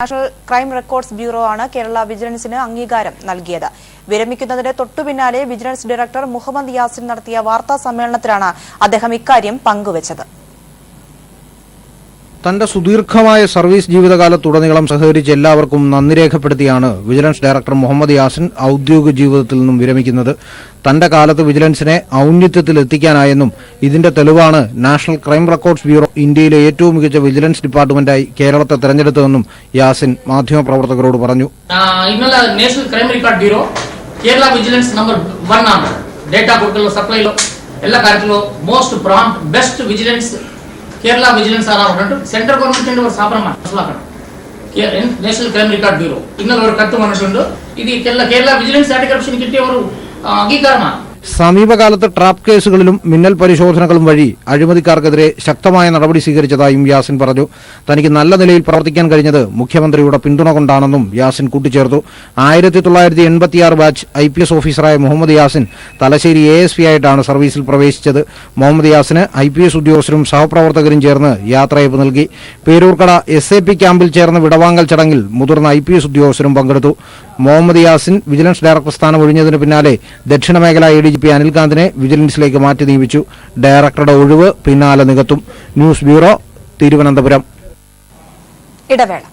National crime records bureau ആണ് കേരള വിജിലൻസിന് അംഗീകാരം നൽകിയത്. വിരമിക്കുന്നതിന് തൊട്ടുപിന്നാലെ വിജിലൻസ് ഡയറക്ടർ മുഹമ്മദ് യാസിൻ നടത്തിയ വാർത്താ സമ്മേളനത്തിലാണ് അദ്ദേഹം ഇക്കാര്യം പങ്കുവച്ചത്. തന്റെ സുദീർഘമായ സർവീസ് ജീവിതകാലത്തുടനീളം സഹകരിച്ച് എല്ലാവർക്കും നന്ദി രേഖപ്പെടുത്തിയാണ് വിജിലൻസ് ഡയറക്ടർ മുഹമ്മദ് യാസിൻ ഔദ്യോഗിക ജീവിതത്തിൽ നിന്നും വിരമിക്കുന്നത്. തന്റെ കാലത്ത് വിജിലൻസിനെ ഔന്നത്യത്തിൽ എത്തിക്കാനായെന്നും ഇതിന്റെ തെളിവാണ് നാഷണൽ ക്രൈം റെക്കോർഡ്സ് ബ്യൂറോ ഇന്ത്യയിലെ ഏറ്റവും മികച്ച വിജിലൻസ് ഡിപ്പാർട്ട്മെന്റായി കേരളത്തെ തെരഞ്ഞെടുത്തതെന്നും യാസിൻ മാധ്യമപ്രവർത്തകരോട് പറഞ്ഞു. National crime record bureau Kerala vigilance number 1 ആണ്. ഡേറ്റ കൊടുക്കലോ സപ്ലൈലോ എല്ലാ കാര്യത്തിലോ most prompt best vigilance Kerala vigilance ആണ്. സെൻട്രൽ ഗവൺമെന്റിന്റെ ഒരു സ്ഥാപനമാണ് മനസ്സിലാക്കണം. നാഷണൽ ക്രൈം റെക്കോർഡ് ബ്യൂറോ ഇന്നലെ ഒരു കത്ത് വന്നിട്ടുണ്ട്. ഇത് കേരള വിജിലൻസ് ആന്റി കറപ്ഷൻ കിട്ടിയ ഒരു അംഗീകാരമാണ്. സമീപകാലത്ത് ട്രാപ്പ് കേസുകളിലും മിന്നൽ പരിശോധനകളും വഴി അഴിമതിക്കാർക്കെതിരെ ശക്തമായ നടപടി സ്വീകരിച്ചതായും യാസിൻ പറഞ്ഞു. തനിക്ക് നല്ല നിലയിൽ പ്രവർത്തിക്കാൻ കഴിഞ്ഞത് മുഖ്യമന്ത്രിയുടെ പിന്തുണ കൊണ്ടാണെന്നും യാസിൻ കൂട്ടിച്ചേർത്തു. 1986 ബാച്ച് IPS ഓഫീസറായ മുഹമ്മദ് യാസിൻ തലശ്ശേരി ASP ആയിട്ടാണ് സർവീസിൽ പ്രവേശിച്ചത്. മുഹമ്മദ് യാസിന് IPS ഉദ്യോഗസ്ഥരും സഹപ്രവർത്തകരും ചേർന്ന് യാത്രയയപ്പ് നൽകി. പേരൂർക്കട SAP ക്യാമ്പിൽ ചേർന്ന വിടവാങ്ങൽ ചടങ്ങിൽ മുതിർന്ന IPS ഉദ്യോഗസ്ഥരും പങ്കെടുത്തു. മുഹമ്മദ് യാസിൻ വിജിലൻസ് ഡയറക്ടർ സ്ഥാനം ഒഴിഞ്ഞതിന് പിന്നാലെ ദക്ഷിണമേഖല ADGP അനിൽകാന്തിനെ വിജിലൻസിലേക്ക് മാറ്റി നിയമിച്ചു. ഡയറക്ടറുടെ ഒഴിവ് പിന്നാലെ നികത്തും. News bureau, Thiruvananthapuram. ഇടവേള.